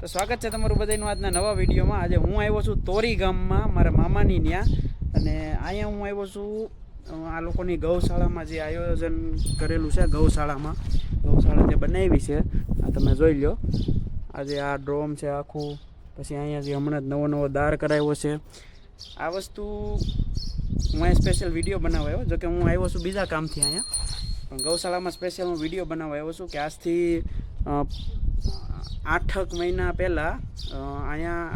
તો સ્વાગત છે તમારું બધાનું આજના નવા વિડીયોમાં। આજે હું આવ્યો છું તોરી ગામમાં મારા મામાની ત્યાં, અને અહીંયા હું આવ્યો છું આ લોકોની ગૌશાળામાં જે આયોજન કરેલું છે, ગૌશાળા જે બનાવી છે આ તમે જોઈ લો। આજે આ ડ્રોમ છે આખું, પછી અહીંયા જે હમણાં જ નવો દાર કરાવ્યો છે। આ વસ્તુ હું અહીંયા સ્પેશિયલ વિડીયો બનાવવા આવ્યો, જોકે હું આવ્યો છું બીજા કામથી અહીંયા, પણ ગૌશાળામાં સ્પેશિયલ હું વિડીયો બનાવવા આવ્યો છું કે આજથી 8 મહિના પહેલાં અહીંયા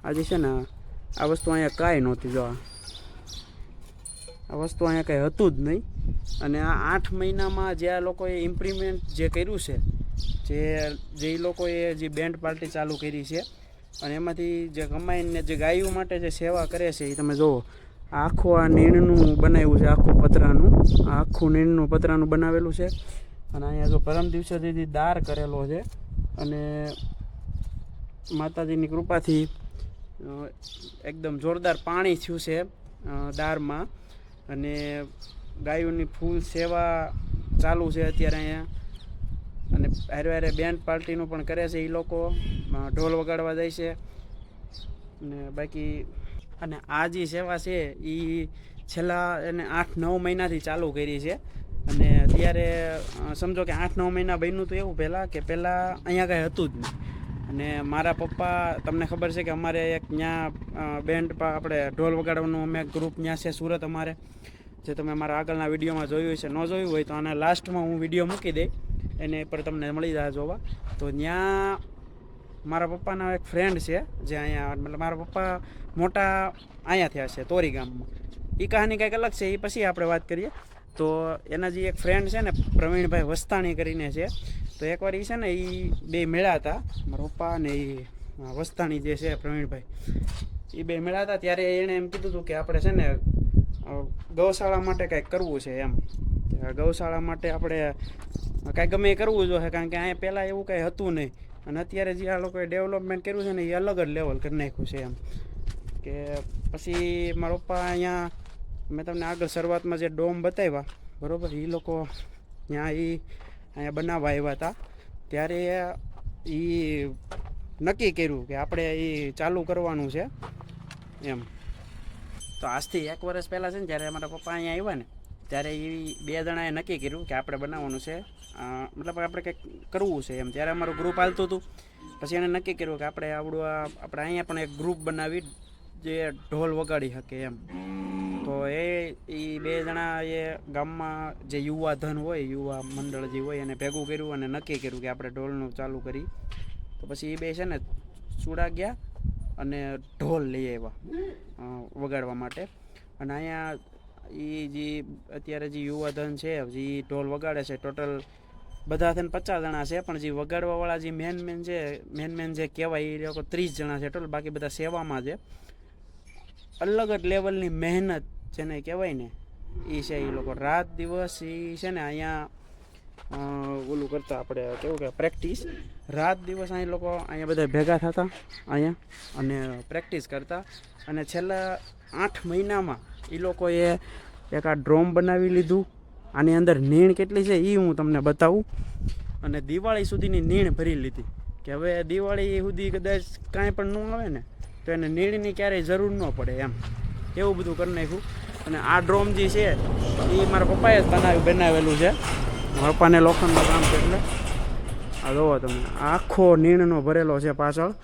આજે છે ને આ વસ્તુ અહીંયા કાંઈ નહોતી। જો આ વસ્તુ અહીંયા કંઈ હતું જ નહીં, અને આ 8 મહિનામાં જે આ લોકોએ ઇમ્પ્રુવમેન્ટ જે કર્યું છે, જે લોકોએ જે બેન્ડ પાર્ટી ચાલુ કરી છે, અને એમાંથી જે કમાઈને જે ગાયો માટે જે સેવા કરે છે એ તમે જુઓ। આખું આ નીણનું બનાવ્યું છે, આખું નીણનું પતરાનું બનાવેલું છે। અને અહીંયા જો પરમ દિવસે દીદી દાર કરેલો છે, અને માતાજીની કૃપાથી એકદમ જોરદાર પાણી થયું છે દારમાં, અને ગાયોની ફૂલ સેવા ચાલુ છે અત્યારે અહીંયા। અને હારે બેન્ડ પાર્ટીનું પણ કરે છે એ લોકો, ઢોલ વગાડવા જાય છે અને બાકી। અને આ જે સેવા છે એ છેલ્લા એને 8-9 મહિનાથી ચાલુ કરી છે, અને અત્યારે સમજો કે 8-9 મહિના બન્યું તો એવું પહેલાં અહીંયા કાંઈ હતું જ નહીં। અને મારા પપ્પા, તમને ખબર છે કે અમારે એક ત્યાં બેન્ડ આપણે ઢોલ વગાડવાનું અમે ગ્રુપ ત્યાં છે સુરત અમારે, જે તમે મારા આગળના વિડીયોમાં જોયું છે, ન જોયું હોય તો આના લાસ્ટમાં હું વિડીયો મૂકી દઈ, એને પર તમને મળી જાય જોવા। તો ત્યાં મારા પપ્પાના એક ફ્રેન્ડ છે જે અહીંયા, મતલબ મારા પપ્પા મોટા અહીંયા થયા છે તોરી ગામમાં। એ કહાની કંઈક અલગ છે, એ પછી આપણે વાત કરીએ। તો એના જે એક ફ્રેન્ડ છે ને પ્રવીણભાઈ વસ્તાણી કરીને છે, તો એકવાર એ છે ને એ બે મેળા હતા, મારા પપ્પા અને એ વસ્તાણી જે છે પ્રવીણભાઈ, એ બે મેળા હતા। ત્યારે એણે એમ કીધું હતું કે આપણે છે ને ગૌશાળા માટે કંઈક કરવું છે એમ, ગૌશાળા માટે આપણે કાંઈ ગમે એ કરવું જોઈએ, કારણ કે અહીંયા પહેલાં એવું કાંઈ હતું નહીં, અને અત્યારે જે આ લોકોએ ડેવલપમેન્ટ કર્યું છે ને એ અલગ જ લેવલ કરી નાખ્યું છે એમ। કે પછી મારા પપ્પા અહીંયા, મેં તમને આગળ શરૂઆતમાં જે ડોમ બતાવ્યા બરાબર, એ લોકો ત્યાં અહીંયા બનાવવા આવ્યા હતા, ત્યારે એ નક્કી કર્યું કે આપણે એ ચાલુ કરવાનું છે એમ। તો આજથી 1 વર્ષ પહેલાં છે ને, જ્યારે મારા પપ્પા અહીંયા આવ્યા ને, ત્યારે એ 2 જણાએ નક્કી કર્યું કે આપણે બનાવવાનું છે, મતલબ આપણે કંઈક કરવું છે એમ। ત્યારે અમારું ગ્રુપ હાલતું હતું, પછી એણે નક્કી કર્યું કે આપણે આપણે અહીંયા પણ એક ગ્રુપ બનાવી જે ઢોલ વગાડી શકે એમ। તો એ 2 જણા એ ગામમાં જે યુવા ધન હોય, યુવા મંડળ જે હોય, એને ભેગું કર્યું અને નક્કી કર્યું કે આપણે ઢોલનું ચાલુ કરી। તો પછી એ 2 છે ને ચૂડા ગયા અને ઢોલ લઈ આવ્યા વગાડવા માટે। અને અહીંયા એ જે અત્યારે જે યુવા ધન છે જે ઢોલ વગાડે છે, ટોટલ બધા થઈને 50 જણા છે, પણ જે વગાડવાવાળા જે મેન જે કહેવાય એ લોકો 30 જણા છે ટોટલ, બાકી બધા સેવામાં છે। અલગ જ લેવલની મહેનત જેને કહેવાય ને એ છે, એ લોકો રાત દિવસ એ છે ને અહીંયા ઓલું કરતા, આપણે કેવું કે પ્રેક્ટિસ, રાત દિવસ અહીં લોકો અહીંયા બધા ભેગા થતા અહીંયા અને પ્રેક્ટિસ કરતા। અને છેલ્લા 8 મહિનામાં એ લોકોએ એક આ ડ્રોમ બનાવી લીધું, આની અંદર નીણ કેટલી છે એ હું તમને બતાવું, અને દિવાળી સુધીની નીણ ભરી લીધી, કે હવે દિવાળી સુધી કદાચ કાંઈ પણ ન આવે ને તો એને નીણની ક્યારેય જરૂર ન પડે એમ, એવું બધું કરી નાખ્યું। અને આ ડ્રોમ જે છે એ મારા પપ્પાએ જ બનાવેલું છે, મારા પપ્પાને લોખંડનું કામ છે, એટલે આ જોવો તમે આખો નીણનો ભરેલો છે પાછળ,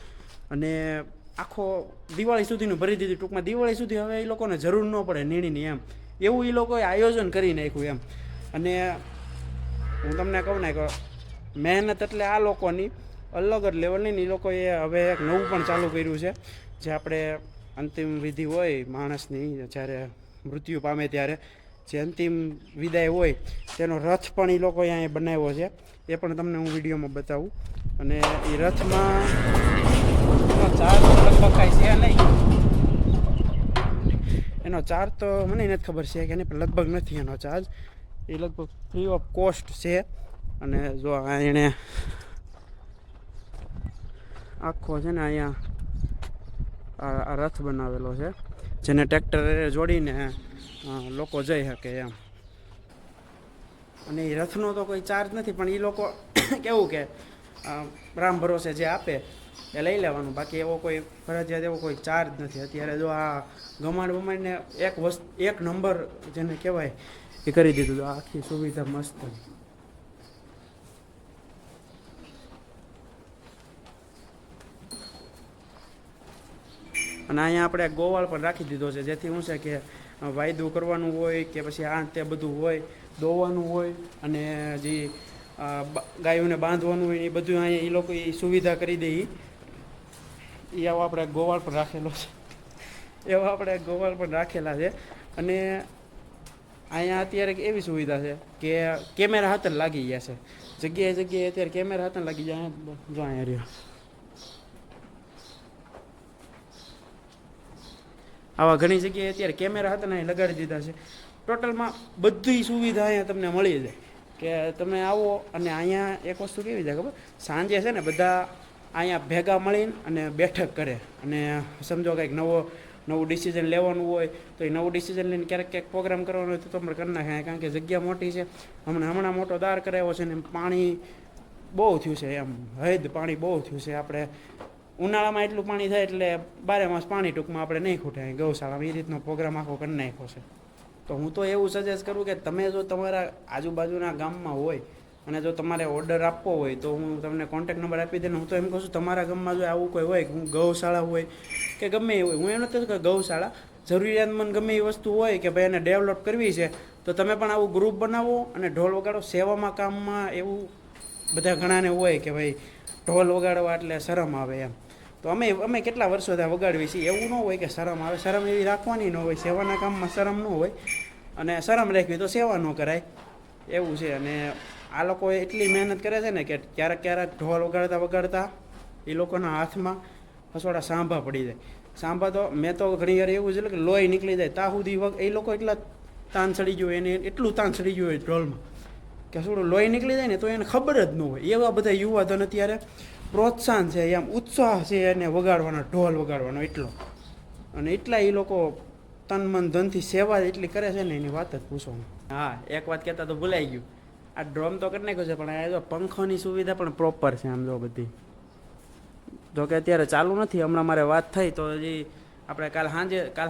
અને આખો દિવાળી સુધીનું ભરી દીધું। ટૂંકમાં દિવાળી સુધી હવે એ લોકોને જરૂર ન પડે નીણની એમ, એવું એ લોકોએ આયોજન કરી નાખ્યું એમ। અને હું તમને કહું ને કે મહેનત એટલે આ લોકોની અલગ જ લેવલની, એ લોકોએ હવે એક નવું પણ ચાલુ કર્યું છે, જે આપણે અંતિમ વિધિ હોય માણસની, જ્યારે મૃત્યુ પામે ત્યારે જે અંતિમ વિદાય હોય તેનો રથ પણ એ લોકોએ અહીંયા બનાવ્યો છે, એ પણ તમને હું વિડીયોમાં બતાવું। અને એ રથમાં ચાર્જ લગભગ કાંઈ છે નહીં, એનો ચાર્જ તો મને નથી ખબર છે કે નહીં, પણ લગભગ નથી એનો ચાર્જ, એ લગભગ ફ્રી ઓફ કોસ્ટ છે। અને જો એણે આખો છે ને અહીંયા આ રથ બનાવેલો છે, જેને ટ્રેક્ટર જોડીને લોકો જઈ શકે એમ। અને એ રથનો તો કોઈ ચાર્જ નથી, પણ એ લોકો કેવું કે રામ ભરોસે જે આપે એ લઈ લેવાનું, બાકી એવો કોઈ ફરજિયાત એવો કોઈ ચાર્જ નથી. અત્યારે જો આ ગમાડ બમાડને એક નંબર જેને કહેવાય એ કરી દીધું, આ આખી સુવિધા મસ્ત. અને અહીંયા આપણે ગોવાળ પણ રાખી દીધો છે, જેથી શું છે કે વાયદું કરવાનું હોય કે પછી આ તે બધું હોય, દોવાનું હોય અને જે ગાયોને બાંધવાનું હોય એ બધું અહીંયા એ લોકો એ સુવિધા કરી દે. એ આવો આપણે ગોવાળ પણ રાખેલો છે, એવો આપણે ગોવાળ પણ રાખેલા છે. અને અહીંયા અત્યારે એવી સુવિધા છે કે કેમેરા હાથ લાગી ગયા છે, જગ્યાએ અત્યારે કેમેરા હાથ લાગી જાય. જો અહીંયા રહ્યો, આવા ઘણી જગ્યાએ અત્યારે કેમેરા હતા ને લગાડી દીધા છે. ટોટલમાં બધી સુવિધા અહીંયા તમને મળી જાય કે તમે આવો. અને અહીંયા એક વસ્તુ કેવી છે ખબર, સાંજે છે ને બધા અહીંયા ભેગા મળીને અને બેઠક કરે, અને સમજો કંઈક નવું ડિસિઝન લેવાનું હોય તો એ નવું ડિસિઝન લઈને ક્યારેક પ્રોગ્રામ કરવાનો હોય તો તમે કરી નાખે, કારણ કે જગ્યા મોટી છે. હમણાં મોટો દાર કરાવ્યો છે ને પાણી બહુ થયું છે, એમ હદ પાણી બહુ થયું છે. આપણે ઉનાળામાં એટલું પાણી થાય એટલે 12 માસ પાણી ટૂંકમાં આપણે નહીં ખૂટે ગૌશાળામાં. એ રીતનો પ્રોગ્રામ આખો કરી નાખ્યો છે. તો હું તો એવું સજેસ્ટ કરું કે તમે જો તમારા આજુબાજુના ગામમાં હોય અને જો તમારે ઓર્ડર આપવો હોય તો હું તમને કોન્ટેક્ટ નંબર આપી દઈને. હું તો એમ કહું છું તમારા ગામમાં જો આવું કોઈ હોય, હું ગૌશાળા હોય કે ગમે એ હોય, હું એમ નથી કે ગૌશાળા જરૂરિયાતમંદ ગમે એ વસ્તુ હોય કે ભાઈ એને ડેવલપ કરવી છે તો તમે પણ આવું ગ્રુપ બનાવો અને ઢોલ વગાડો. સેવામાં કામમાં એવું બધા ઘણાને હોય કે ભાઈ ઢોલ વગાડવા એટલે શરમ આવે એમ. તો અમે કેટલા વર્ષો ત્યાં વગાડવી છીએ, એવું ન હોય કે શરમ આવે. શરમ એવી રાખવાની ન હોય, સેવાના કામમાં શરમ ન હોય, અને શરમ રાખવી તો સેવા ન કરાય એવું છે. અને આ લોકો એટલી મહેનત કરે છે ને કે ક્યારેક ઢોલ વગાડતા એ લોકોના હાથમાં હસોડા સાંભા પડી જાય. સાંભા તો મેં તો ઘણી વાર એવું છે કે લોહી નીકળી જાય ત્યાં સુધી એ લોકો એટલા તાન ચડી ગયું, એને એટલું તાન ચડી ગયું હોય ઢોલમાં કે થોડું લોહી નીકળી જાય ને તો એને ખબર જ ન હોય. એવા બધા યુવાધન અત્યારે પ્રોત્સાહન છે, એમ ઉત્સાહ છે એને વગાડવાનો, ઢોલ વગાડવાનો એટલો. અને એટલા એ લોકો તન મન ધનથી સેવા એટલી કરે છે ને એની વાત જ પૂછવાનું. હા, એક વાત કહેતા તો ભૂલાઈ ગયું, આ ડ્રોમ તો કરી નાખ્યો છે પણ આ જો પંખોની સુવિધા પણ પ્રોપર છે આમ જો બધી. જો કે અત્યારે ચાલુ નથી, હમણાં મારે વાત થઈ તો હજી આપણે કાલ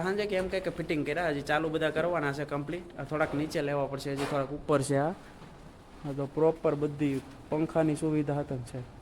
સાંજે કે એમ કંઈક ફિટિંગ કર્યા, હજી ચાલુ બધા કરવાના છે કમ્પ્લીટ. થોડાક નીચે લેવા પડશે, હજી થોડાક ઉપર છે. આ તો પ્રોપર બધી પંખાની સુવિધા હતા છે.